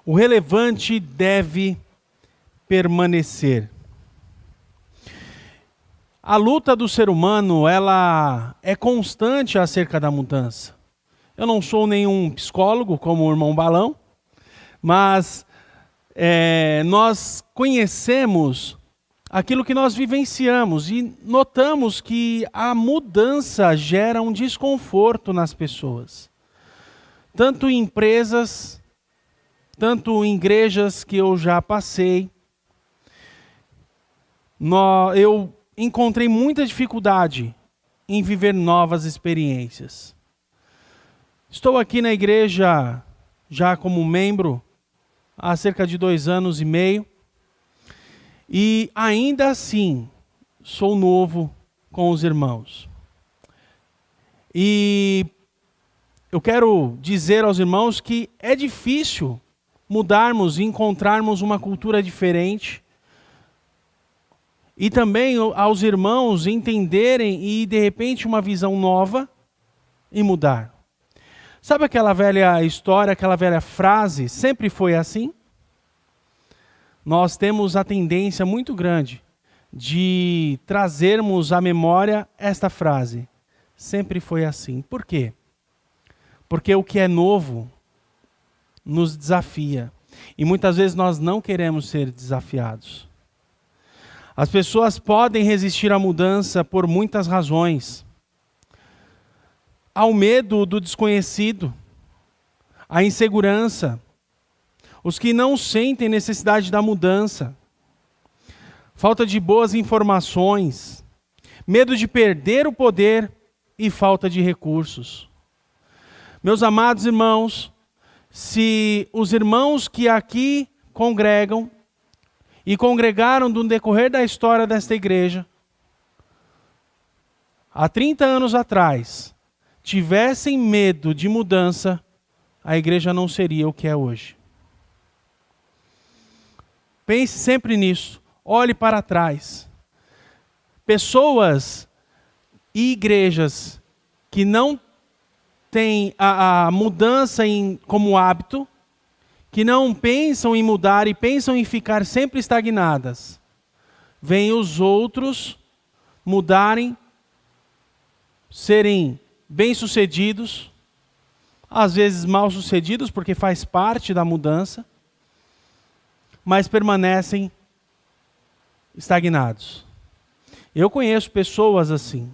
O relevante deve permanecer. A luta do ser humano, ela é constante acerca da mudança. Eu não sou nenhum psicólogo, como o irmão Balão, mas nós conhecemos aquilo que nós vivenciamos e notamos que a mudança gera um desconforto nas pessoas. Tanto em empresas, tanto em igrejas que eu já passei, eu encontrei muita dificuldade em viver novas experiências. Estou aqui na igreja já como membro há cerca de 2 anos e meio e ainda assim sou novo com os irmãos. E eu quero dizer aos irmãos que é difícil mudarmos e encontrarmos uma cultura diferente. E também aos irmãos entenderem e de repente uma visão nova e mudar. Sabe aquela velha história, aquela velha frase, sempre foi assim? Nós temos a tendência muito grande de trazermos à memória esta frase. Sempre foi assim. Por quê? Porque o que é novo nos desafia. E muitas vezes nós não queremos ser desafiados. As pessoas podem resistir à mudança por muitas razões. Ao medo do desconhecido, à insegurança, os que não sentem necessidade da mudança, falta de boas informações, medo de perder o poder e falta de recursos. Meus amados irmãos, se os irmãos que aqui congregam e congregaram no decorrer da história desta igreja, há 30 anos atrás, tivessem medo de mudança, a igreja não seria o que é hoje. Pense sempre nisso, olhe para trás. Pessoas e igrejas que não têm a mudança como hábito, que não pensam em mudar e pensam em ficar sempre estagnadas, veem os outros mudarem, serem bem-sucedidos, às vezes mal-sucedidos, porque faz parte da mudança, mas permanecem estagnados. Eu conheço pessoas assim,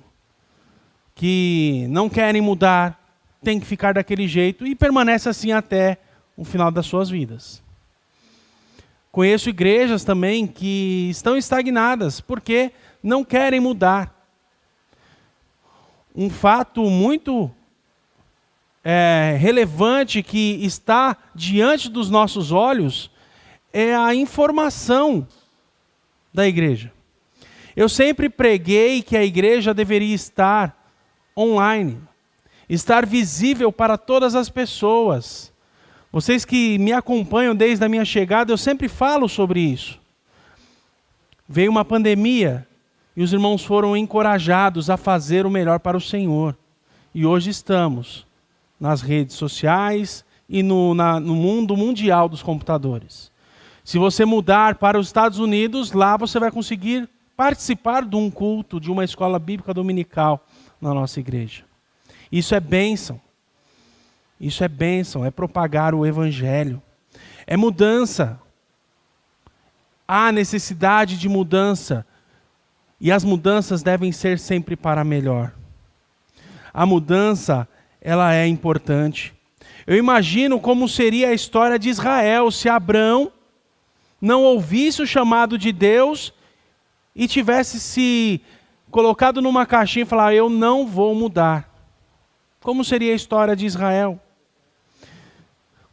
que não querem mudar, têm que ficar daquele jeito e permanecem assim até o final das suas vidas. Conheço igrejas também que estão estagnadas porque não querem mudar. Um fato muito relevante que está diante dos nossos olhos é a informação da igreja. Eu sempre preguei que a igreja deveria estar online, estar visível para todas as pessoas. Vocês que me acompanham desde a minha chegada, eu sempre falo sobre isso. Veio uma pandemia e os irmãos foram encorajados a fazer o melhor para o Senhor. E hoje estamos nas redes sociais e no mundo mundial dos computadores. Se você mudar para os Estados Unidos, lá você vai conseguir participar de um culto, de uma escola bíblica dominical na nossa igreja. Isso é bênção. Isso é bênção, é propagar o evangelho. É mudança. Há necessidade de mudança. E as mudanças devem ser sempre para melhor. A mudança, ela é importante. Eu imagino como seria a história de Israel se Abrão não ouvisse o chamado de Deus e tivesse se colocado numa caixinha e falar, eu não vou mudar. Como seria a história de Israel?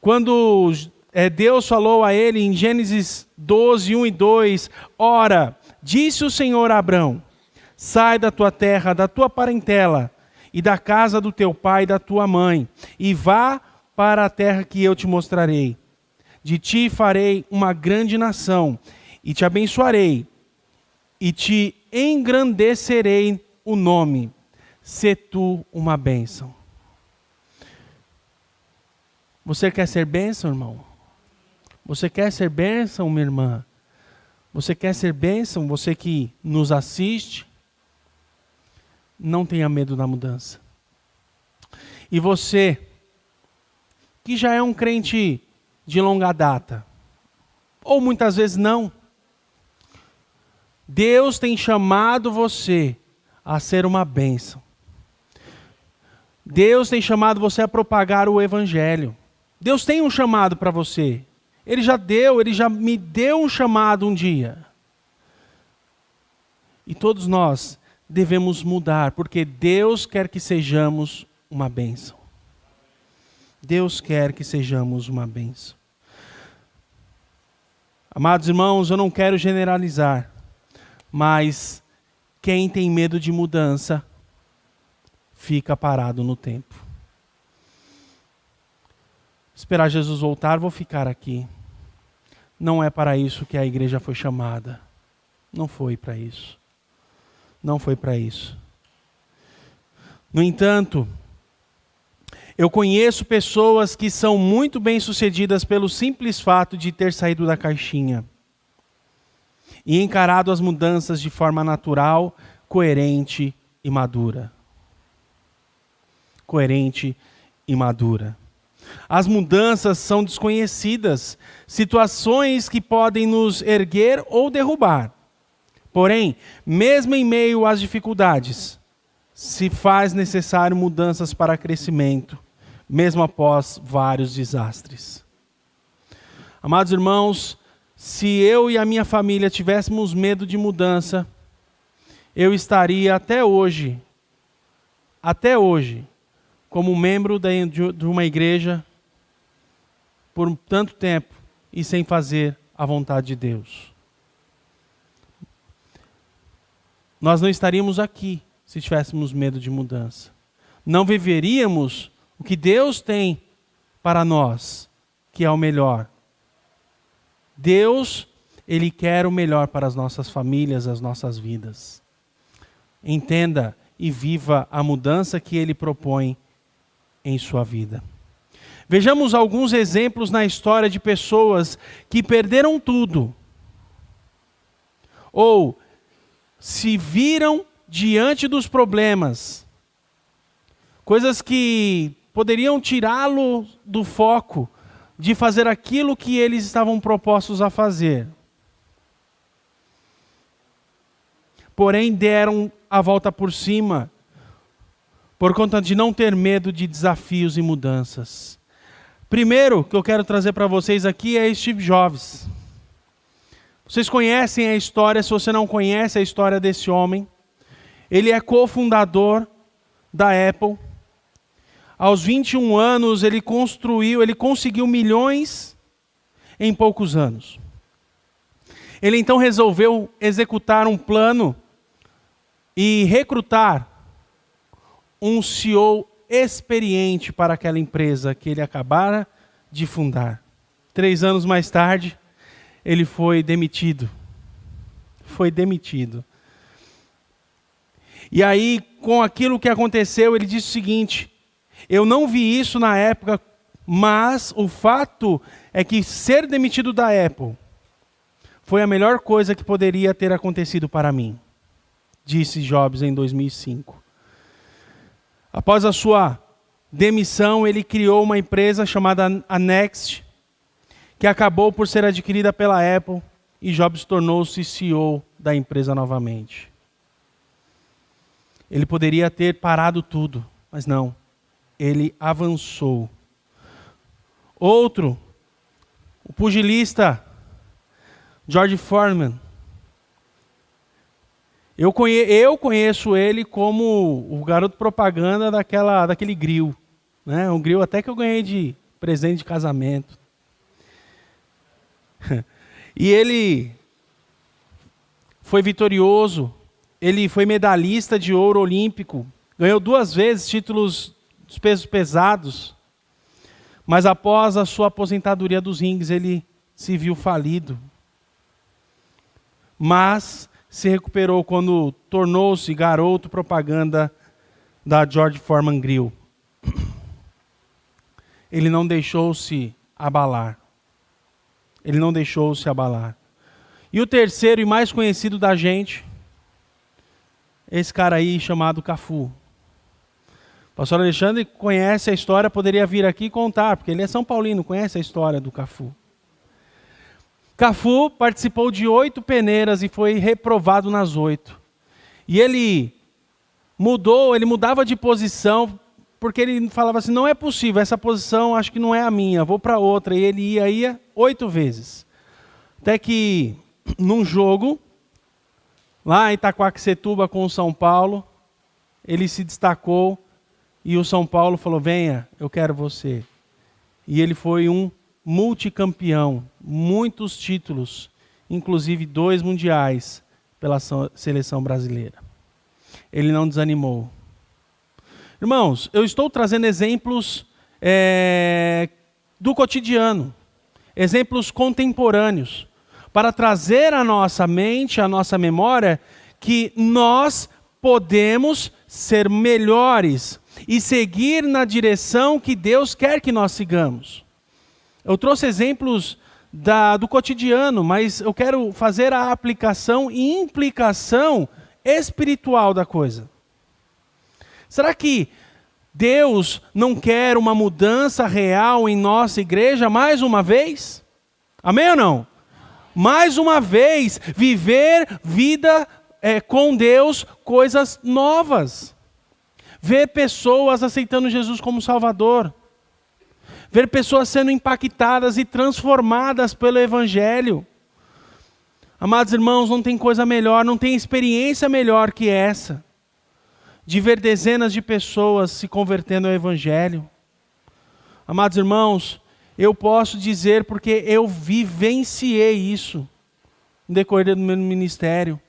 Quando Deus falou a ele em Gênesis 12, 1 e 2, ora, disse o Senhor a Abrão, sai da tua terra, da tua parentela e da casa do teu pai e da tua mãe, e vá para a terra que eu te mostrarei. De ti farei uma grande nação, e te abençoarei, e te engrandecerei o nome. Sê tu uma bênção. Você quer ser bênção, irmão? Você quer ser bênção, minha irmã? Você quer ser bênção? Você que nos assiste? Não tenha medo da mudança. E você, que já é um crente de longa data, ou muitas vezes não, Deus tem chamado você a ser uma bênção. Deus tem chamado você a propagar o Evangelho. Deus tem um chamado para você. Ele já me deu um chamado um dia. E todos nós devemos mudar, porque Deus quer que sejamos uma bênção. Deus quer que sejamos uma bênção. Amados irmãos, eu não quero generalizar, mas quem tem medo de mudança fica parado no tempo. Esperar Jesus voltar, vou ficar aqui. Não é para isso que a igreja foi chamada. Não foi para isso. Não foi para isso. No entanto, eu conheço pessoas que são muito bem-sucedidas pelo simples fato de ter saído da caixinha e encarado as mudanças de forma natural, coerente e madura. Coerente e madura. As mudanças são desconhecidas, situações que podem nos erguer ou derrubar. Porém, mesmo em meio às dificuldades, se faz necessário mudanças para crescimento, mesmo após vários desastres. Amados irmãos, se eu e a minha família tivéssemos medo de mudança, eu estaria até hoje, como membro de uma igreja por tanto tempo e sem fazer a vontade de Deus. Nós não estaríamos aqui se tivéssemos medo de mudança. Não viveríamos o que Deus tem para nós, que é o melhor. Deus, Ele quer o melhor para as nossas famílias, as nossas vidas. Entenda e viva a mudança que Ele propõe em sua vida. Vejamos alguns exemplos na história de pessoas que perderam tudo, ou se viram diante dos problemas, coisas que poderiam tirá-lo do foco de fazer aquilo que eles estavam propostos a fazer. Porém, deram a volta por cima, por conta de não ter medo de desafios e mudanças. Primeiro que eu quero trazer para vocês aqui é Steve Jobs. Vocês conhecem a história, se você não conhece a história desse homem, ele é cofundador da Apple. Aos 21 anos ele conseguiu milhões em poucos anos. Ele então resolveu executar um plano e recrutar um CEO experiente para aquela empresa que ele acabara de fundar. 3 anos mais tarde, ele foi demitido. E aí, com aquilo que aconteceu, ele disse o seguinte: eu não vi isso na época, mas o fato é que ser demitido da Apple foi a melhor coisa que poderia ter acontecido para mim, disse Jobs em 2005. Após a sua demissão, ele criou uma empresa chamada a Next, que acabou por ser adquirida pela Apple, e Jobs tornou-se CEO da empresa novamente. Ele poderia ter parado tudo, mas não. Ele avançou. Outro, o pugilista George Foreman. Eu conheço ele como o garoto propaganda daquele grill. Né? Um grill até que eu ganhei de presente de casamento. E ele foi vitorioso. Ele foi medalhista de ouro olímpico. Ganhou 2 vezes títulos dos pesos pesados. Mas após a sua aposentadoria dos rings, ele se viu falido. Mas se recuperou quando tornou-se garoto propaganda da George Foreman Grill. Ele não deixou-se abalar. Ele não deixou se abalar. E o terceiro e mais conhecido da gente, esse cara aí chamado Cafu. O pastor Alexandre conhece a história, poderia vir aqui contar, porque ele é São Paulino, conhece a história do Cafu. Cafu participou de 8 peneiras e foi reprovado nas 8. E ele mudava de posição, porque ele falava assim, não é possível, essa posição acho que não é a minha, vou para outra. E ele ia 8 vezes. Até que, num jogo, lá em Itaquaquecetuba com o São Paulo, ele se destacou e o São Paulo falou, venha, eu quero você. E ele foi um multicampeão, muitos títulos, inclusive 2 mundiais pela seleção brasileira. Ele não desanimou. Irmãos, eu estou trazendo exemplos do cotidiano, exemplos contemporâneos, para trazer à nossa mente, à nossa memória, que nós podemos ser melhores e seguir na direção que Deus quer que nós sigamos. Eu trouxe exemplos do cotidiano, mas eu quero fazer a aplicação e implicação espiritual da coisa. Será que Deus não quer uma mudança real em nossa igreja mais uma vez? Amém ou não? Mais uma vez, viver vida com Deus, coisas novas. Ver pessoas aceitando Jesus como Salvador. Ver pessoas sendo impactadas e transformadas pelo Evangelho. Amados irmãos, não tem coisa melhor, não tem experiência melhor que essa. De ver dezenas de pessoas se convertendo ao Evangelho. Amados irmãos, eu posso dizer porque eu vivenciei isso no decorrer do meu ministério.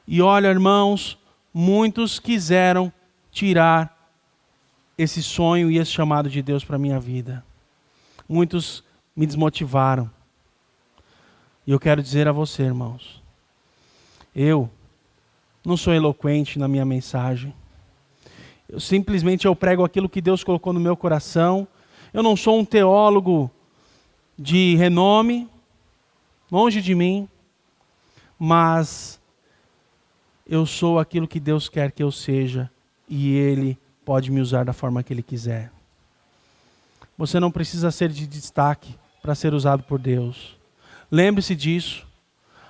E olha, irmãos, muitos quiseram tirar esse sonho e esse chamado de Deus para a minha vida. Muitos me desmotivaram. E eu quero dizer a você, irmãos, eu não sou eloquente na minha mensagem. Eu prego aquilo que Deus colocou no meu coração. Eu não sou um teólogo de renome, longe de mim, mas eu sou aquilo que Deus quer que eu seja e Ele pode me usar da forma que Ele quiser. Você não precisa ser de destaque para ser usado por Deus. Lembre-se disso.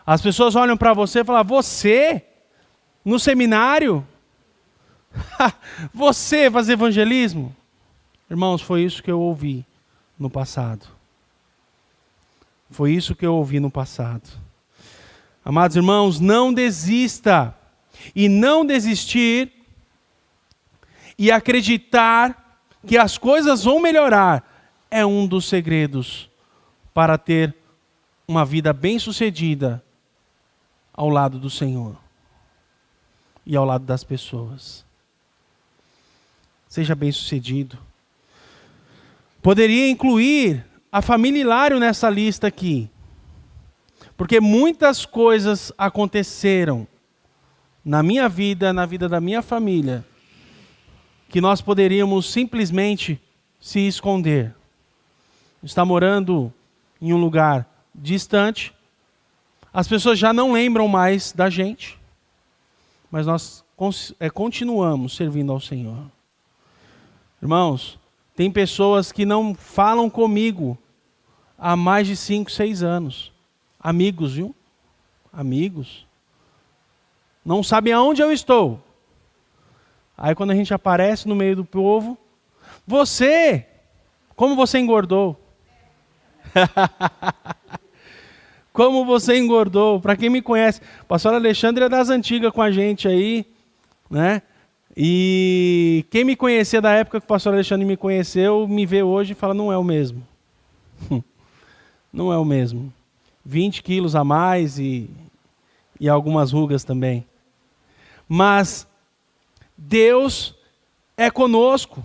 As pessoas olham para você e falam, você, no seminário, você fazer evangelismo? Irmãos, foi isso que eu ouvi no passado. Foi isso que eu ouvi no passado. Amados irmãos, não desista. E não desistir e acreditar que as coisas vão melhorar é um dos segredos para ter uma vida bem-sucedida ao lado do Senhor e ao lado das pessoas. Seja bem-sucedido. Poderia incluir a família Hilário nessa lista aqui, porque muitas coisas aconteceram na minha vida, na vida da minha família, que nós poderíamos simplesmente se esconder. Está morando em um lugar distante, as pessoas já não lembram mais da gente, mas nós continuamos servindo ao Senhor. Irmãos, tem pessoas que não falam comigo há mais de 5, 6 anos. Amigos, viu? Amigos. Não sabem aonde eu estou. Aí quando a gente aparece no meio do povo, como você engordou? Como você engordou? Para quem me conhece, o pastor Alexandre é das antigas com a gente aí, né? E quem me conhecia da época que o pastor Alexandre me conheceu, me vê hoje e fala, não é o mesmo. Não é o mesmo. 20 quilos a mais e algumas rugas também. Mas Deus é conosco.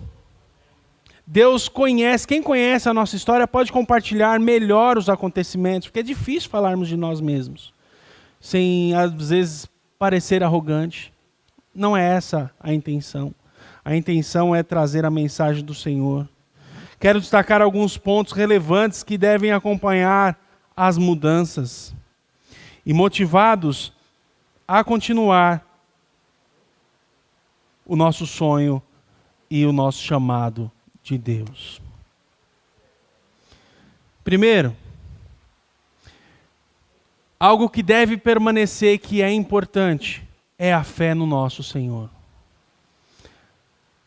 Deus conhece. Quem conhece a nossa história pode compartilhar melhor os acontecimentos, porque é difícil falarmos de nós mesmos, sem às vezes parecer arrogante. Não é essa a intenção. A intenção é trazer a mensagem do Senhor. quero destacar alguns pontos relevantes que devem acompanhar as mudanças e motivados a continuar o nosso sonho e o nosso chamado de Deus. Primeiro, algo que deve permanecer, que é importante, é a fé no nosso Senhor.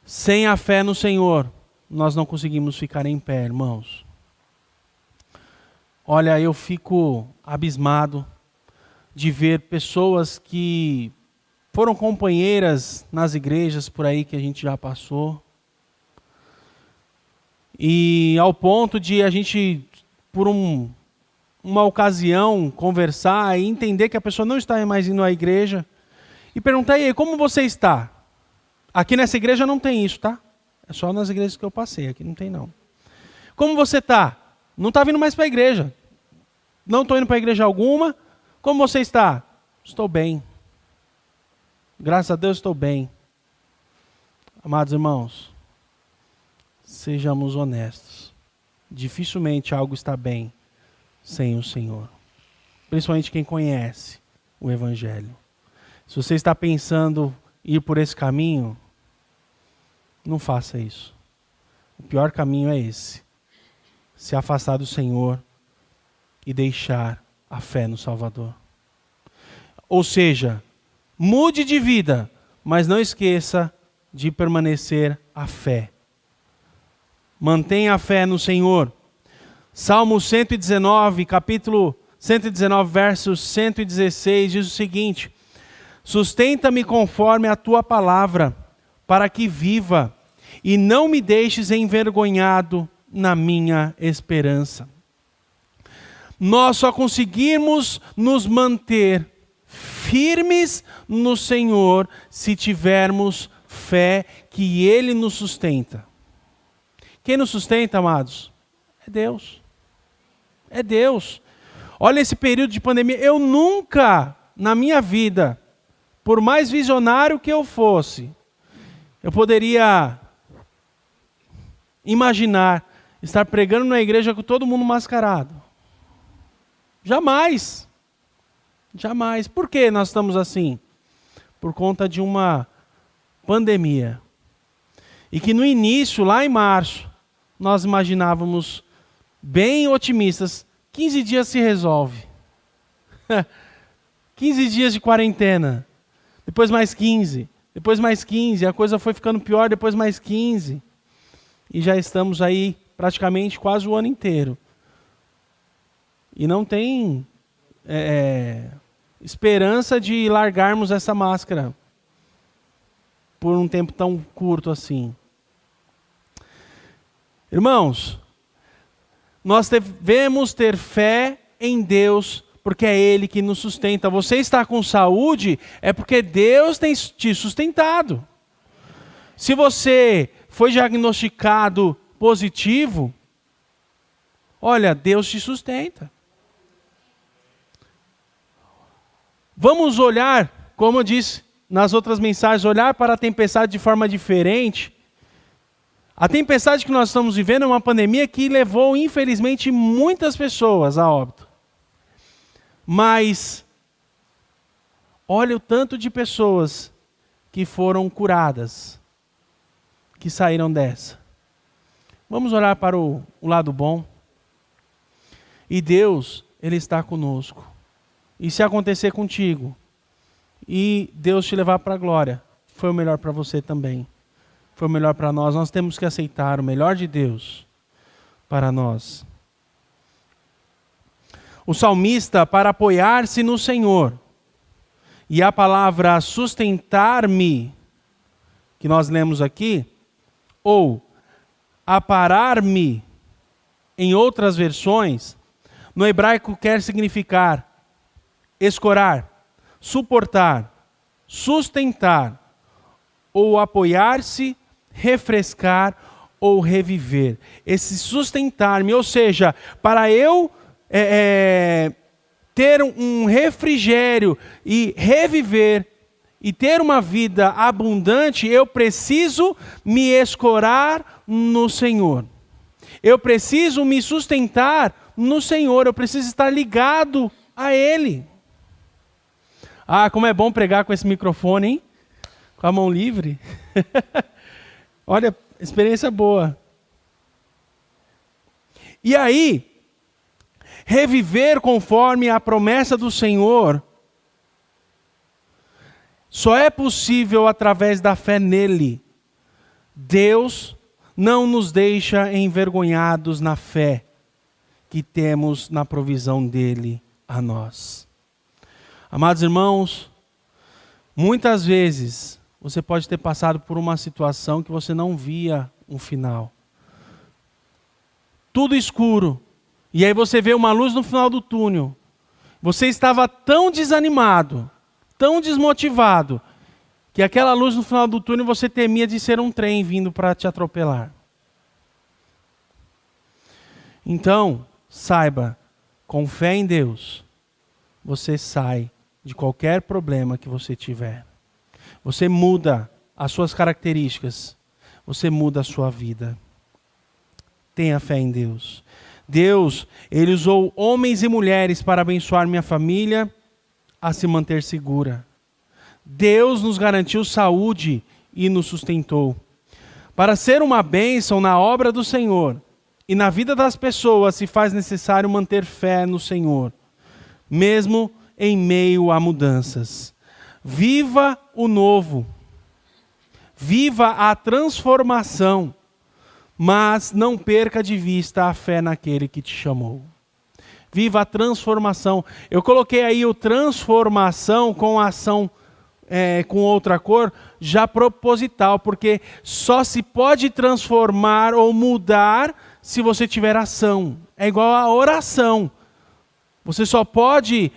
Sem a fé no Senhor, nós não conseguimos ficar em pé, irmãos. Olha, eu fico abismado de ver pessoas que foram companheiras nas igrejas por aí que a gente já passou. E ao ponto de a gente, por uma ocasião, conversar e entender que a pessoa não está mais indo à igreja. E perguntar, e aí, como você está? Aqui nessa igreja não tem isso, tá? É só nas igrejas que eu passei, aqui não tem não. Como você está? Não está vindo mais para a igreja. Não estou indo para a igreja alguma. Como você está? Estou bem. Graças a Deus estou bem. Amados irmãos, sejamos honestos. Dificilmente algo está bem sem o Senhor. Principalmente quem conhece o Evangelho. Se você está pensando em ir por esse caminho, não faça isso. O pior caminho é esse. Se afastar do Senhor e deixar a fé no Salvador. Ou seja, mude de vida, mas não esqueça de permanecer a fé. Mantenha a fé no Senhor. Salmo 119, capítulo 119, versos 116, diz o seguinte: sustenta-me conforme a tua palavra, para que viva, e não me deixes envergonhado na minha esperança. Nós só conseguimos nos manter firmes no Senhor se tivermos fé que Ele nos sustenta. Quem nos sustenta, amados? É Deus. É Deus. Olha esse período de pandemia. Eu nunca, na minha vida, por mais visionário que eu fosse, eu poderia imaginar estar pregando na igreja com todo mundo mascarado. Jamais. Jamais. Por que nós estamos assim? Por conta de uma pandemia. E que no início, lá em março, nós imaginávamos, bem otimistas, 15 dias se resolve. 15 dias de quarentena. Depois mais 15. Depois mais 15. A coisa foi ficando pior, depois mais 15. E já estamos aí praticamente quase o ano inteiro. E não tem esperança de largarmos essa máscara por um tempo tão curto assim. Irmãos, nós devemos ter fé em Deus, porque é Ele que nos sustenta. Você está com saúde, é porque Deus tem te sustentado. Se você foi diagnosticado positivo, olha, Deus te sustenta. Vamos olhar, como eu disse nas outras mensagens, olhar para a tempestade de forma diferente. A tempestade que nós estamos vivendo é uma pandemia que levou, infelizmente, muitas pessoas a óbito. Mas, olha o tanto de pessoas que foram curadas, que saíram dessa. Vamos olhar para o lado bom. E Deus, Ele está conosco. E se acontecer contigo, e Deus te levar para a glória, foi o melhor para você também. Foi o melhor para nós. Nós temos que aceitar o melhor de Deus para nós. O salmista, para apoiar-se no Senhor, e a palavra sustentar-me, que nós lemos aqui, ou aparar-me, em outras versões, no hebraico quer significar escorar, suportar, sustentar, ou apoiar-se, refrescar ou reviver. Esse sustentar-me, ou seja, para eu ter um refrigério e reviver e ter uma vida abundante, eu preciso me escorar no Senhor. Eu preciso me sustentar no Senhor, eu preciso estar ligado a Ele. Ah, como é bom pregar com esse microfone, hein? Com a mão livre. Olha, experiência boa. E aí, reviver conforme a promessa do Senhor só é possível através da fé nele. Deus não nos deixa envergonhados na fé que temos na provisão dele a nós. Amados irmãos, muitas vezes você pode ter passado por uma situação que você não via um final. Tudo escuro. E aí você vê uma luz no final do túnel. Você estava tão desanimado, tão desmotivado, que aquela luz no final do túnel você temia de ser um trem vindo para te atropelar. Então, saiba, com fé em Deus, você sai de qualquer problema que você tiver. Você muda as suas características. Você muda a sua vida. Tenha fé em Deus. Deus, Ele usou homens e mulheres para abençoar minha família a se manter segura. Deus nos garantiu saúde e nos sustentou. Para ser uma bênção na obra do Senhor e na vida das pessoas, se faz necessário manter fé no Senhor, mesmo em meio a mudanças. Viva o novo. Viva a transformação. Mas não perca de vista a fé naquele que te chamou. Viva a transformação. Eu coloquei aí o transformação com ação com outra cor, já proposital, porque só se pode transformar ou mudar se você tiver ação. É igual a oração. Você só pode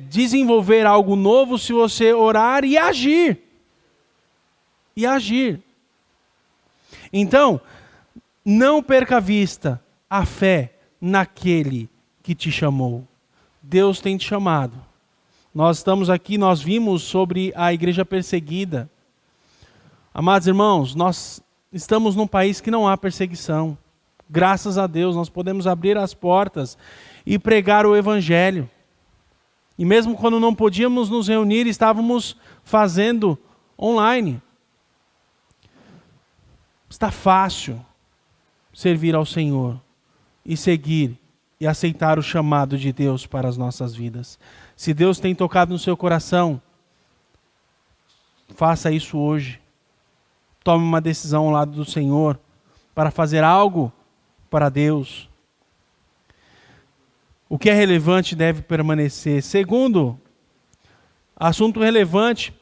desenvolver algo novo se você orar e agir. E agir. Então, não perca a vista a fé naquele que te chamou. Deus tem te chamado. Nós estamos aqui, nós vimos sobre a igreja perseguida. Amados irmãos, nós estamos num país que não há perseguição. Graças a Deus, nós podemos abrir as portas e pregar o evangelho. E mesmo quando não podíamos nos reunir, estávamos fazendo online. Está fácil servir ao Senhor e seguir e aceitar o chamado de Deus para as nossas vidas. Se Deus tem tocado no seu coração, faça isso hoje. Tome uma decisão ao lado do Senhor para fazer algo para Deus. O que é relevante deve permanecer. Segundo, assunto relevante,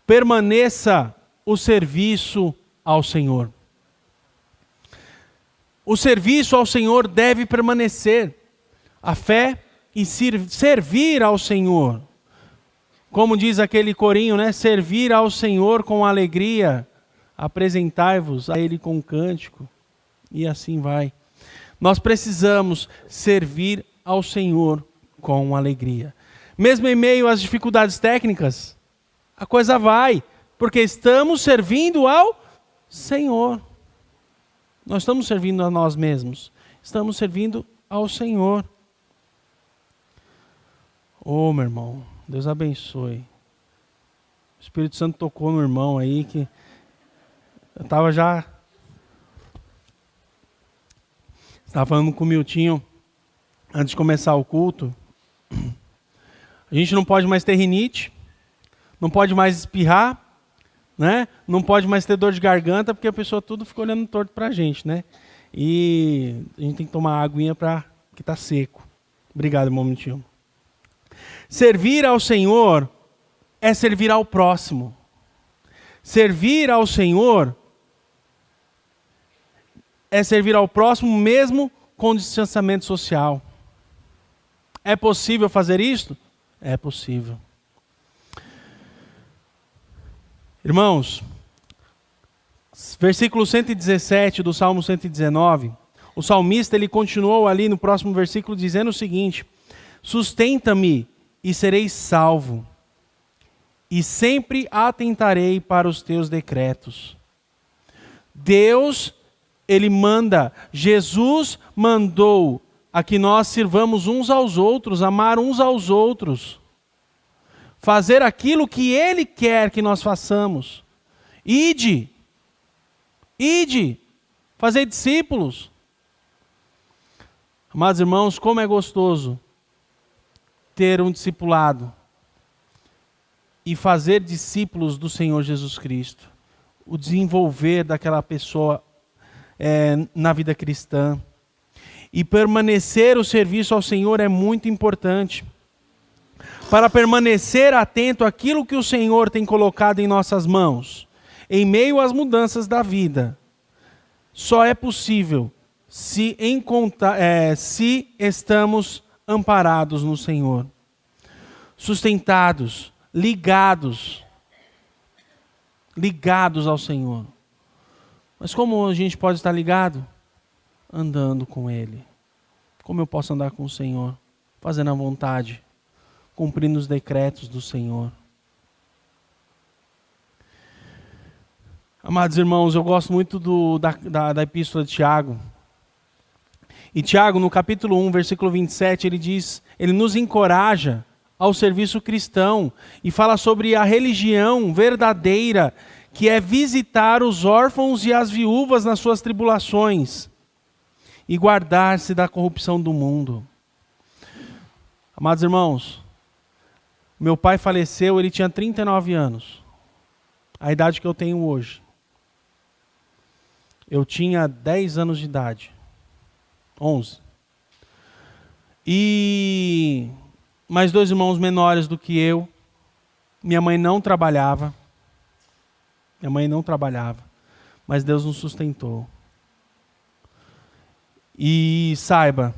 permaneça o serviço ao Senhor. O serviço ao Senhor deve permanecer. A fé e servir ao Senhor. Como diz aquele corinho, né? Servir ao Senhor com alegria. Apresentai-vos a Ele com cântico. E assim vai. Nós precisamos servir ao Senhor com alegria. Mesmo em meio às dificuldades técnicas, a coisa vai. Porque estamos servindo ao Senhor. Nós estamos servindo a nós mesmos. Estamos servindo ao Senhor. Oh, meu irmão, Deus abençoe. O Espírito Santo tocou no irmão aí que eu estava falando com o Miltinho antes de começar o culto. A gente não pode mais ter rinite, não pode mais espirrar, né? Não pode mais ter dor de garganta, porque a pessoa tudo fica olhando torto para a gente, né? E a gente tem que tomar aguinha que está seco. Obrigado, irmão Miltinho. Servir ao Senhor é servir ao próximo. Servir ao Senhor é servir ao próximo mesmo com distanciamento social. É possível fazer isto? É possível. Irmãos, versículo 117 do Salmo 119, o salmista ele continuou ali no próximo versículo dizendo o seguinte: sustenta-me e serei salvo, e sempre atentarei para os teus decretos. Deus, ele manda, Jesus mandou a que nós sirvamos uns aos outros, amar uns aos outros, fazer aquilo que ele quer que nós façamos. Ide, fazer discípulos. Amados irmãos, como é gostoso ter um discipulado e fazer discípulos do Senhor Jesus Cristo. O desenvolver daquela pessoa na vida cristã. E permanecer o serviço ao Senhor é muito importante. Para permanecer atento àquilo que o Senhor tem colocado em nossas mãos, em meio às mudanças da vida, só é possível se estamos amparados no Senhor, sustentados, ligados ao Senhor. Mas como a gente pode estar ligado? Andando com Ele. Como eu posso andar com o Senhor? Fazendo a vontade, cumprindo os decretos do Senhor. Amados irmãos, eu gosto muito da epístola de Tiago. E Tiago, no capítulo 1, versículo 27, ele nos encoraja ao serviço cristão e fala sobre a religião verdadeira, que é visitar os órfãos e as viúvas nas suas tribulações e guardar-se da corrupção do mundo. Amados irmãos, meu pai faleceu, ele tinha 39 anos, a idade que eu tenho hoje. Eu tinha 10 anos de idade, 11. E mais 2 irmãos menores do que eu. Minha mãe não trabalhava, mas Deus nos sustentou. E saiba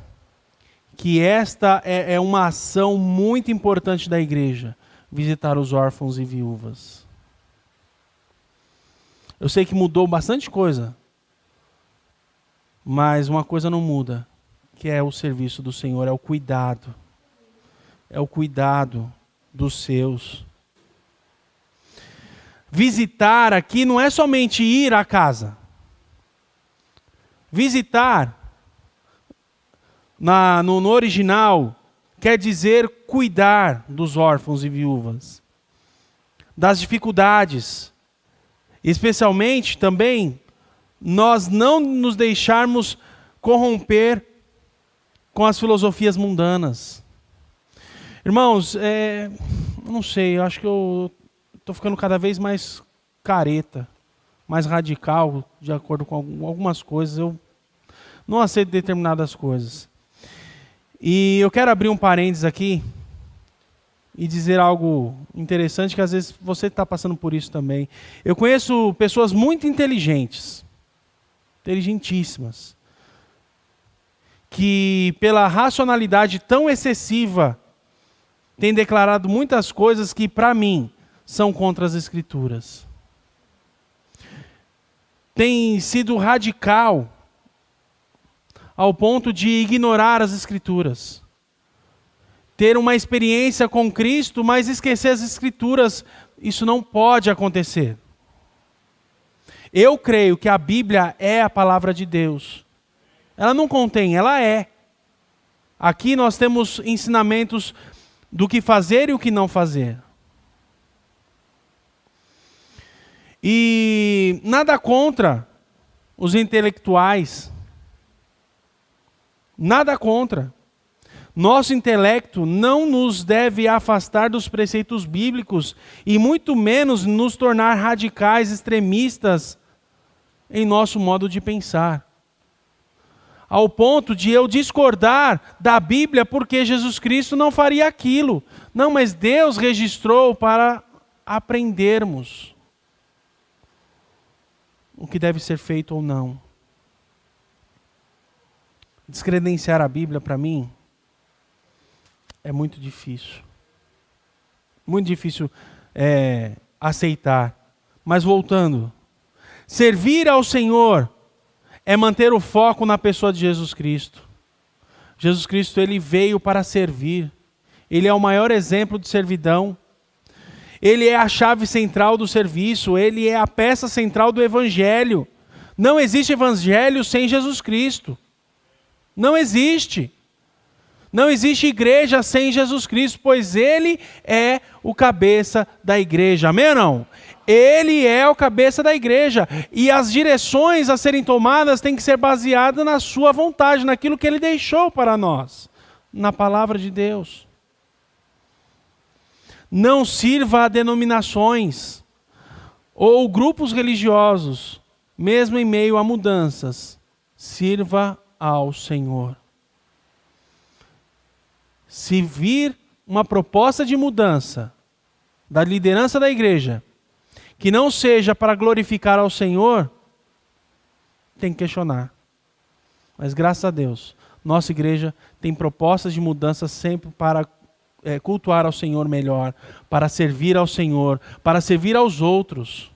que esta é uma ação muito importante da igreja, visitar os órfãos e viúvas. Eu sei que mudou bastante coisa, mas uma coisa não muda, que é o serviço do Senhor, é o cuidado. É o cuidado dos seus. Visitar aqui não é somente ir à casa. Visitar, no original, quer dizer cuidar dos órfãos e viúvas, das dificuldades. Especialmente também, nós não nos deixarmos corromper com as filosofias mundanas. Irmãos, não sei, eu acho que eu estou ficando cada vez mais careta, mais radical, de acordo com algumas coisas. Eu não aceito determinadas coisas. E eu quero abrir um parênteses aqui e dizer algo interessante, que às vezes você está passando por isso também. Eu conheço pessoas muito inteligentes, inteligentíssimas, que pela racionalidade tão excessiva têm declarado muitas coisas que, para mim, são contra as Escrituras. Tem sido radical ao ponto de ignorar as Escrituras. Ter uma experiência com Cristo, mas esquecer as Escrituras, isso não pode acontecer. Eu creio que a Bíblia é a palavra de Deus. Ela não contém, ela é. Aqui nós temos ensinamentos do que fazer e o que não fazer. E nada contra os intelectuais. Nada contra. Nosso intelecto não nos deve afastar dos preceitos bíblicos e muito menos nos tornar radicais, extremistas em nosso modo de pensar. Ao ponto de eu discordar da Bíblia porque Jesus Cristo não faria aquilo. Não, mas Deus registrou para aprendermos o que deve ser feito ou não. Descredenciar a Bíblia, para mim, é muito difícil. Muito difícil aceitar. Mas voltando, servir ao Senhor é manter o foco na pessoa de Jesus Cristo. Jesus Cristo, ele veio para servir. Ele é o maior exemplo de servidão. Ele é a chave central do serviço. Ele é a peça central do Evangelho. Não existe evangelho sem Jesus Cristo. Não existe. Não existe igreja sem Jesus Cristo, pois Ele é o cabeça da igreja. Amém ou não? Ele é o cabeça da igreja. E as direções a serem tomadas têm que ser baseadas na sua vontade, naquilo que Ele deixou para nós, na palavra de Deus. Não sirva a denominações ou grupos religiosos, mesmo em meio a mudanças. Sirva ao Senhor. Se vir uma proposta de mudança da liderança da igreja, que não seja para glorificar ao Senhor, tem que questionar. Mas graças a Deus, nossa igreja tem propostas de mudança sempre para cultuar ao Senhor melhor, para servir ao Senhor, para servir aos outros.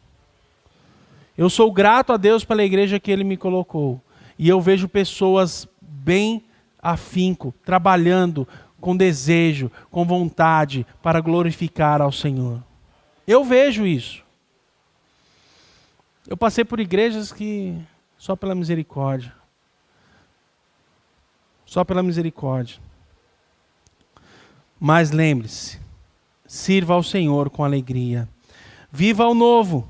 Eu sou grato a Deus pela igreja que Ele me colocou. E eu vejo pessoas bem afinco, trabalhando com desejo, com vontade, para glorificar ao Senhor. Eu vejo isso. Eu passei por igrejas que só pela misericórdia. Só pela misericórdia. Mas lembre-se, sirva ao Senhor com alegria. Viva o novo.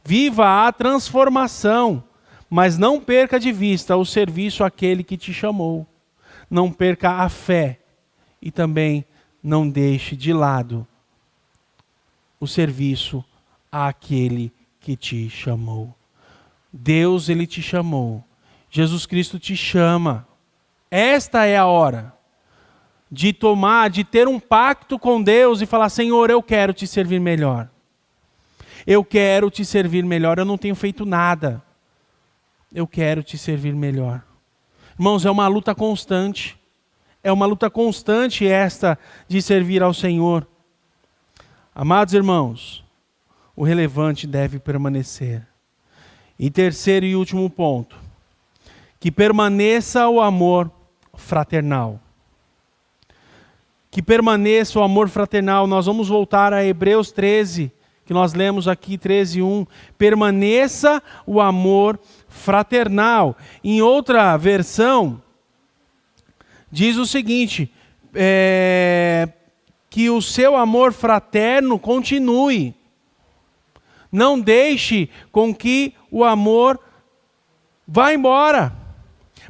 Viva a transformação. Mas não perca de vista o serviço àquele que te chamou. Não perca a fé. E também não deixe de lado o serviço àquele que te chamou. Deus, Ele te chamou. Jesus Cristo te chama. Esta é a hora de ter um pacto com Deus e falar: Senhor, eu quero te servir melhor. Eu quero te servir melhor. Eu não tenho feito nada. Eu quero te servir melhor. Irmãos, é uma luta constante. É uma luta constante esta de servir ao Senhor. Amados irmãos, o relevante deve permanecer. E terceiro e último ponto, que permaneça o amor fraternal. Que permaneça o amor fraternal. Nós vamos voltar a Hebreus 13, que nós lemos aqui, 13:1. Permaneça o amor fraternal. Em outra versão, diz o seguinte, que o seu amor fraterno continue. Não deixe com que o amor vá embora.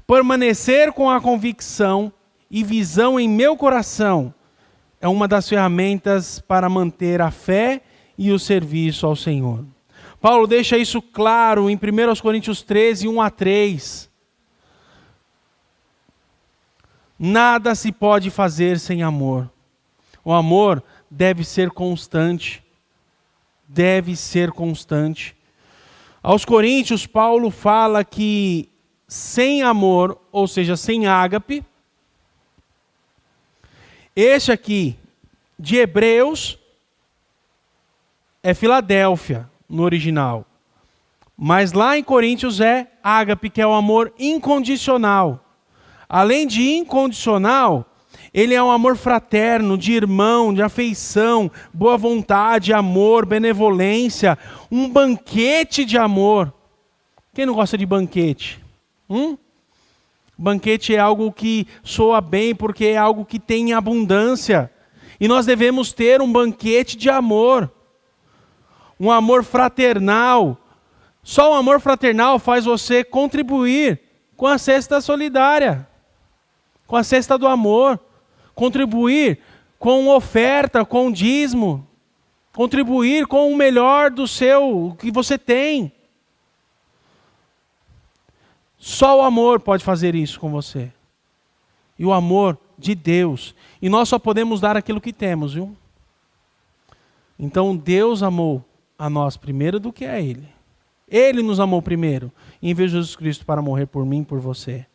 Permanecer com a convicção e visão em meu coração é uma das ferramentas para manter a fé e o serviço ao Senhor. Paulo deixa isso claro em 1 Coríntios 13, 1-3. Nada se pode fazer sem amor. O amor deve ser constante. Deve ser constante. Aos Coríntios, Paulo fala que sem amor, ou seja, sem ágape, este aqui de Hebreus é Filadélfia no original. Mas lá em Coríntios é ágape, que é o amor incondicional. Além de incondicional, ele é um amor fraterno, de irmão, de afeição, boa vontade, amor, benevolência, um banquete de amor. Quem não gosta de banquete? Banquete é algo que soa bem porque é algo que tem abundância. E nós devemos ter um banquete de amor. Um amor fraternal. Só o amor fraternal faz você contribuir com a cesta solidária. Com a cesta do amor. Contribuir com oferta, com dízimo. Contribuir com o melhor do seu, que você tem. Só o amor pode fazer isso com você. E o amor de Deus. E nós só podemos dar aquilo que temos, viu? Então Deus amou a nós primeiro do que a Ele. Ele nos amou primeiro. E enviou Jesus Cristo para morrer por mim e por você.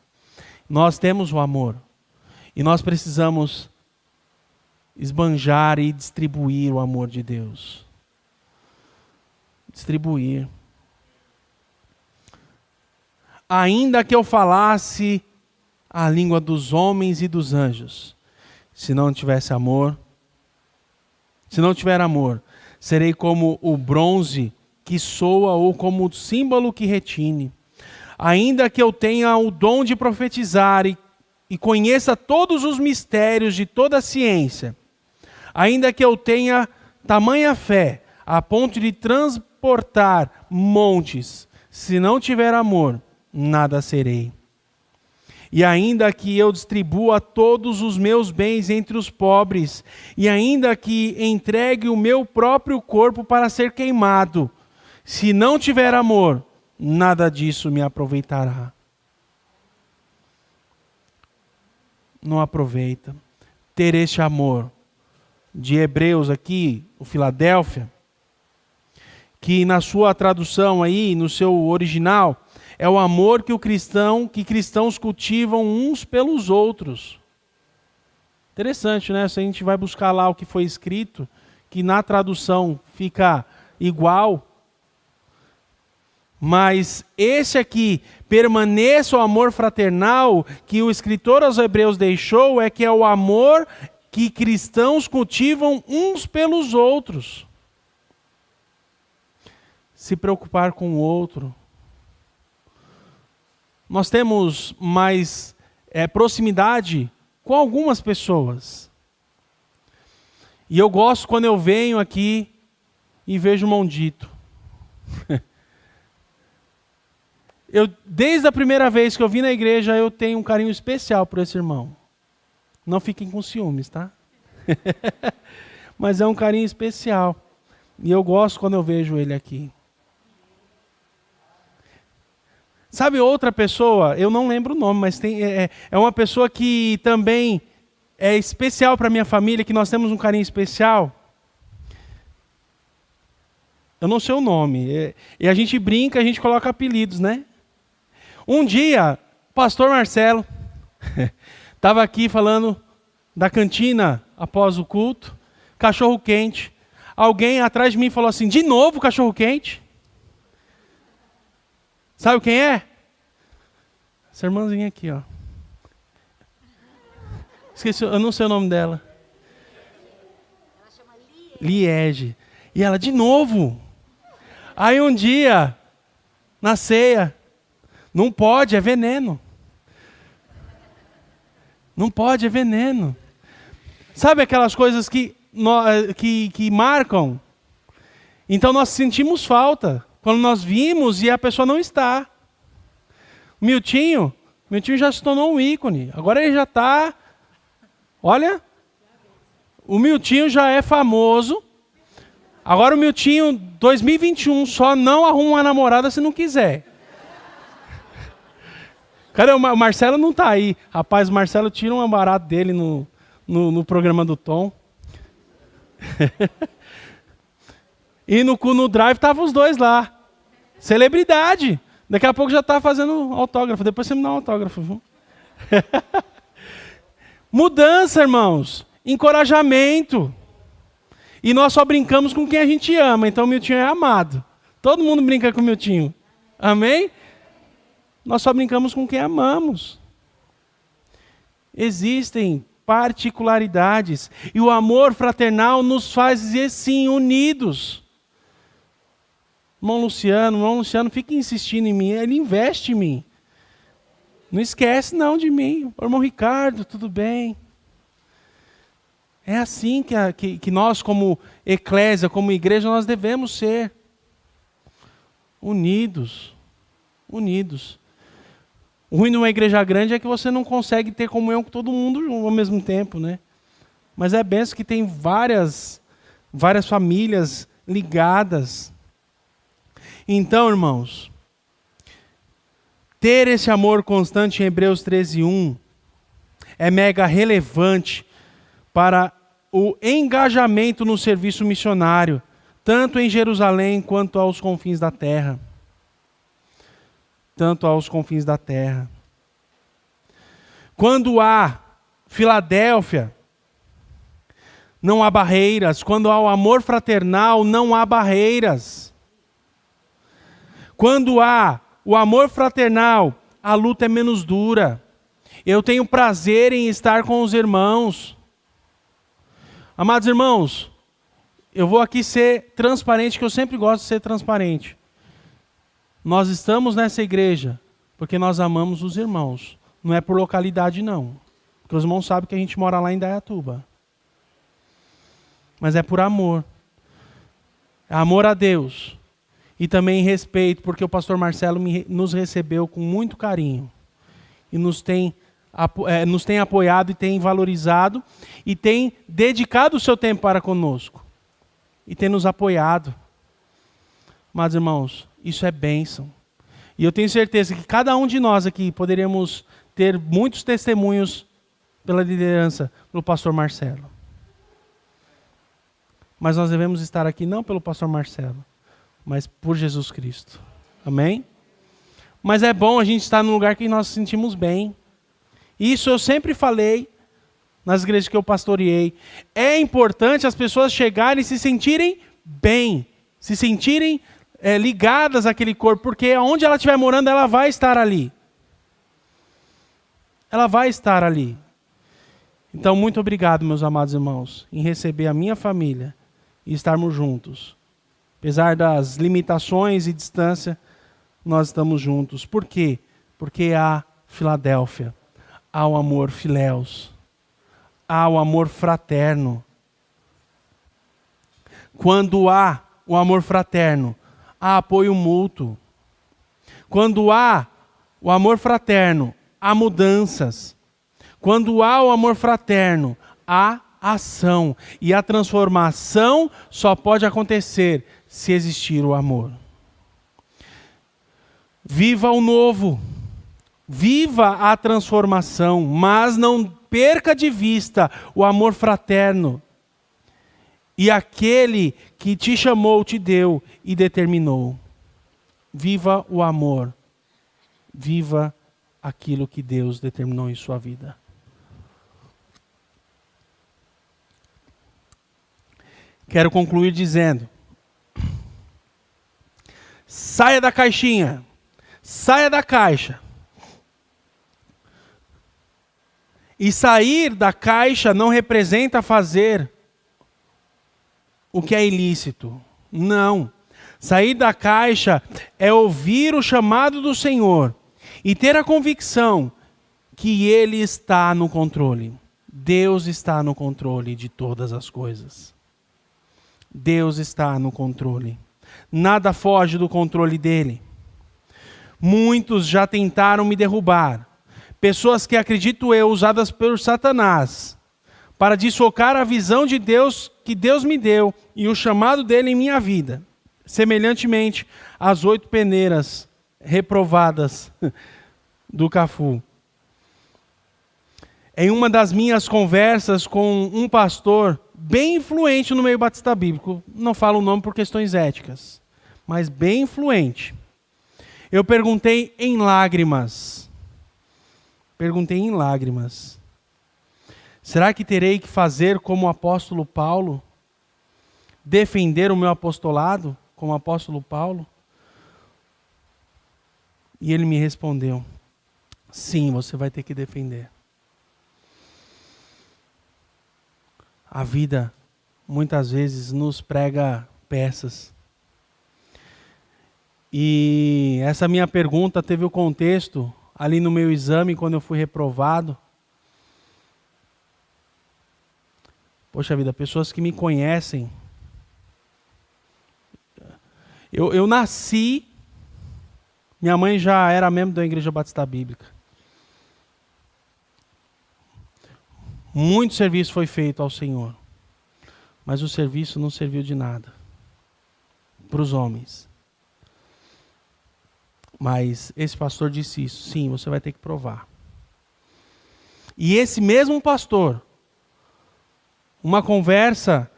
Nós temos o amor. E nós precisamos esbanjar e distribuir o amor de Deus. Distribuir. Ainda que eu falasse a língua dos homens e dos anjos, se não tivesse amor, se não tiver amor, serei como o bronze que soa ou como símbolo que retine. Ainda que eu tenha o dom de profetizar e conheça todos os mistérios de toda a ciência, ainda que eu tenha tamanha fé a ponto de transportar montes, se não tiver amor, nada serei. E ainda que eu distribua todos os meus bens entre os pobres, e ainda que entregue o meu próprio corpo para ser queimado, se não tiver amor, nada disso me aproveitará. Não aproveita. Ter este amor de Hebreus aqui, o Filadélfia, que na sua tradução aí, no seu original, é o amor que cristãos cultivam uns pelos outros. Interessante, né? Se a gente vai buscar lá o que foi escrito, que na tradução fica igual, mas esse aqui, permaneça o amor fraternal, que o escritor aos Hebreus deixou, é que é o amor que cristãos cultivam uns pelos outros. Se preocupar com o outro. Nós temos mais proximidade com algumas pessoas. E eu gosto quando eu venho aqui e vejo o Mondito. Desde a primeira vez que eu vim na igreja, eu tenho um carinho especial por esse irmão. Não fiquem com ciúmes, tá? Mas é um carinho especial. E eu gosto quando eu vejo ele aqui. Sabe outra pessoa? Eu não lembro o nome, mas é uma pessoa que também é especial para a minha família, que nós temos um carinho especial. Eu não sei o nome. E a gente brinca, a gente coloca apelidos, né? Um dia, o pastor Marcelo estava aqui falando da cantina após o culto, cachorro quente. Alguém atrás de mim falou assim, de novo cachorro quente? Sabe quem é? Essa irmãzinha aqui, ó. Esqueci, eu não sei o nome dela. Ela chama Liege. E ela, de novo. Aí um dia, na ceia, não pode, é veneno. Não pode, é veneno. Sabe aquelas coisas que marcam? Então nós sentimos falta. Quando nós vimos e a pessoa não está. Miltinho já se tornou um ícone. Agora ele já está... Olha, o Miltinho já é famoso. Agora o Miltinho, 2021, só não arruma uma namorada se não quiser. Cadê o Marcelo? Não está aí. Rapaz, o Marcelo tira um barato dele no programa do Tom. E no Drive estavam os dois lá. Celebridade. Daqui a pouco já está fazendo autógrafo. Depois você me dá um autógrafo. Viu? Mudança, irmãos. Encorajamento. E nós só brincamos com quem a gente ama. Então o Miltinho é amado. Todo mundo brinca com o Miltinho. Amém? Nós só brincamos com quem amamos. Existem particularidades. E o amor fraternal nos faz, sim, unidos. Irmão Luciano, fica insistindo em mim. Ele investe em mim. Não esquece não de mim. Irmão Ricardo, tudo bem? É assim que nós, como eclésia, como igreja, nós devemos ser. Unidos. Unidos. O ruim de uma igreja grande é que você não consegue ter comunhão com todo mundo ao mesmo tempo, né? Mas é benção que tem várias famílias ligadas. Então, irmãos, ter esse amor constante em Hebreus 13:1 é mega relevante para o engajamento no serviço missionário, tanto em Jerusalém quanto aos confins da terra. Tanto aos confins da terra. Quando há Filadélfia, não há barreiras. Quando há o amor fraternal, não há barreiras. Quando há o amor fraternal, a luta é menos dura. Eu tenho prazer em estar com os irmãos. Amados irmãos, eu vou aqui ser transparente, que eu sempre gosto de ser transparente. Nós estamos nessa igreja porque nós amamos os irmãos. Não é por localidade, não. Porque os irmãos sabem que a gente mora lá em Indaiatuba. Mas é por amor. É amor a Deus. E também respeito, porque o pastor Marcelo nos recebeu com muito carinho. E nos tem apoiado e tem valorizado. E tem dedicado o seu tempo para conosco. E tem nos apoiado. Mas, irmãos, isso é bênção. E eu tenho certeza que cada um de nós aqui poderíamos ter muitos testemunhos pela liderança do pastor Marcelo. Mas nós devemos estar aqui não pelo pastor Marcelo, mas por Jesus Cristo. Amém? Mas é bom a gente estar num lugar que nós nos sentimos bem. Isso eu sempre falei nas igrejas que eu pastoreei. É importante as pessoas chegarem e se sentirem bem, se sentirem ligadas àquele corpo, porque onde ela estiver morando, ela vai estar ali. Ela vai estar ali. Então, muito obrigado, meus amados irmãos, em receber a minha família e estarmos juntos. Apesar das limitações e distância, nós estamos juntos. Por quê? Porque há Filadélfia, há o amor filéus, há o amor fraterno. Quando há o amor fraterno, há apoio mútuo. Quando há o amor fraterno, há mudanças. Quando há o amor fraterno, há ação. E a transformação só pode acontecer se existir o amor. Viva o novo. Viva a transformação, mas não perca de vista o amor fraterno. E aquele que te chamou, te deu e determinou. Viva o amor. Viva aquilo que Deus determinou em sua vida. Quero concluir dizendo: saia da caixinha. Saia da caixa. E sair da caixa não representa fazer o que é ilícito. Não. Sair da caixa é ouvir o chamado do Senhor e ter a convicção que Ele está no controle. Deus está no controle de todas as coisas. Deus está no controle. Nada foge do controle dele. Muitos já tentaram me derrubar. Pessoas que, acredito eu, usadas por Satanás para desfocar a visão de Deus que Deus me deu e o chamado dele em minha vida. Semelhantemente às 8 peneiras reprovadas do Cafu. Em uma das minhas conversas com um pastor bem influente no meio batista bíblico, não falo o nome por questões éticas, mas bem influente, eu perguntei em lágrimas, será que terei que fazer como o apóstolo Paulo? Defender o meu apostolado como o apóstolo Paulo? E ele me respondeu: sim, você vai ter que defender. A vida, muitas vezes, nos prega peças. E essa minha pergunta teve o contexto ali no meu exame, quando eu fui reprovado. Poxa vida, pessoas que me conhecem. Eu nasci, minha mãe já era membro da Igreja Batista Bíblica. Muito serviço foi feito ao Senhor, mas o serviço não serviu de nada para os homens. Mas esse pastor disse isso: sim, você vai ter que provar. E esse mesmo pastor, uma conversa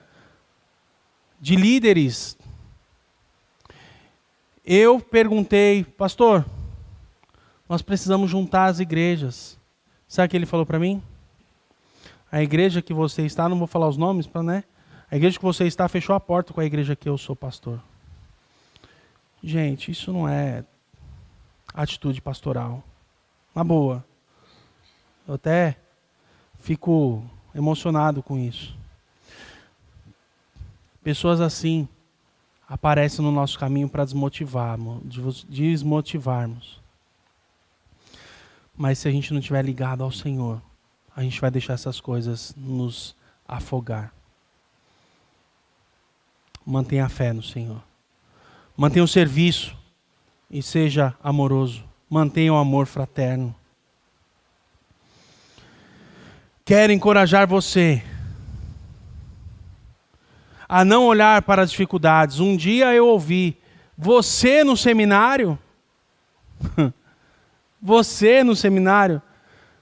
de líderes, eu perguntei: pastor, nós precisamos juntar as igrejas. Sabe o que ele falou para mim? A igreja que você está, não vou falar os nomes, né? A igreja que você está fechou a porta com a igreja que eu sou pastor. Gente, isso não é atitude pastoral. Na boa. Eu até fico emocionado com isso. Pessoas assim aparecem no nosso caminho para desmotivarmos. Mas se a gente não estiver ligado ao Senhor, a gente vai deixar essas coisas nos afogar. Mantenha a fé no Senhor. Mantenha o serviço e seja amoroso. Mantenha o amor fraterno. Quero encorajar você a não olhar para as dificuldades. Um dia eu ouvi, você no seminário,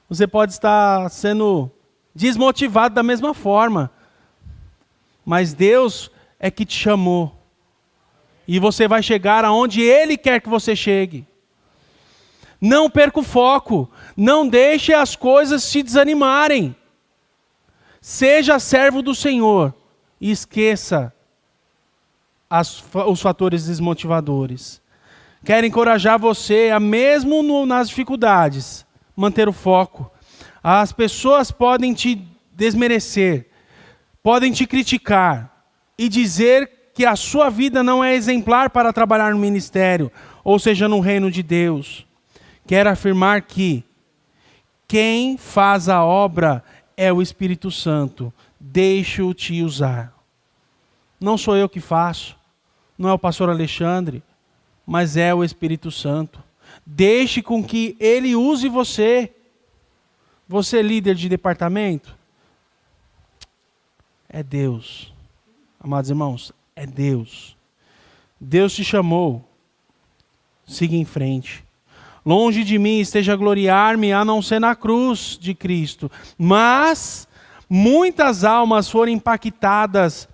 você pode estar sendo desmotivado da mesma forma. Mas Deus é que te chamou. E você vai chegar aonde Ele quer que você chegue. Não perca o foco. Não deixe as coisas te desanimarem. Seja servo do Senhor. E esqueça os fatores desmotivadores. Quero encorajar você a mesmo nas dificuldades, manter o foco. As pessoas podem te desmerecer. Podem te criticar. E dizer que a sua vida não é exemplar para trabalhar no ministério, ou seja, no reino de Deus. Quero afirmar que quem faz a obra é o Espírito Santo. Deixe-o te usar. Não sou eu que faço, não é o pastor Alexandre, mas é o Espírito Santo. Deixe com que Ele use você. Você é líder de departamento? É Deus. Amados irmãos, é Deus. Deus te chamou. Siga em frente. Longe de mim esteja a gloriar-me, a não ser na cruz de Cristo. Mas muitas almas foram impactadas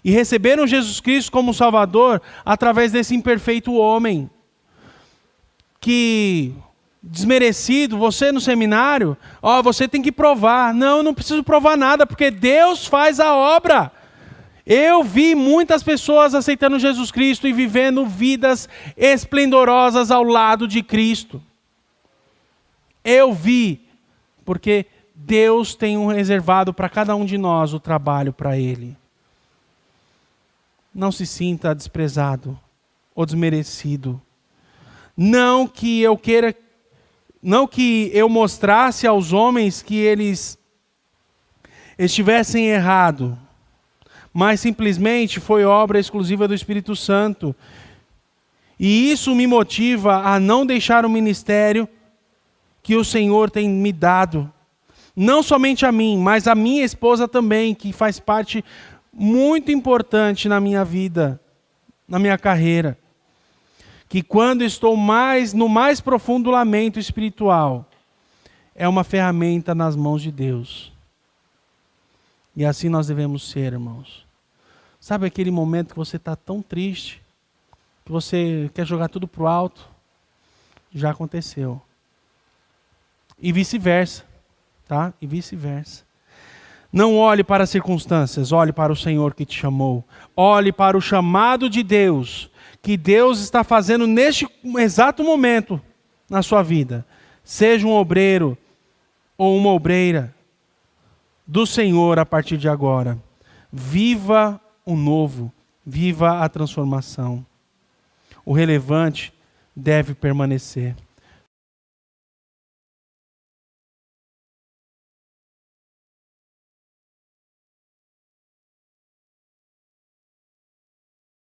e receberam Jesus Cristo como Salvador através desse imperfeito homem. Que, desmerecido, você no seminário, você tem que provar. Não, eu não preciso provar nada, porque Deus faz a obra. Eu vi muitas pessoas aceitando Jesus Cristo e vivendo vidas esplendorosas ao lado de Cristo. Eu vi, porque Deus tem reservado para cada um de nós o trabalho para Ele. Não se sinta desprezado ou desmerecido. Não que eu mostrasse aos homens que eles estivessem errados, mas simplesmente foi obra exclusiva do Espírito Santo. E isso me motiva a não deixar o ministério que o Senhor tem me dado. Não somente a mim, mas a minha esposa também, que faz parte muito importante na minha vida, na minha carreira. Que quando estou no mais profundo lamento espiritual, é uma ferramenta nas mãos de Deus. E assim nós devemos ser, irmãos. Sabe aquele momento que você está tão triste, que você quer jogar tudo para o alto? Já aconteceu. E vice-versa, tá? E vice-versa. Não olhe para as circunstâncias, olhe para o Senhor que te chamou. Olhe para o chamado de Deus, que Deus está fazendo neste exato momento na sua vida. Seja um obreiro ou uma obreira do Senhor a partir de agora. Viva o novo, viva a transformação. O relevante deve permanecer.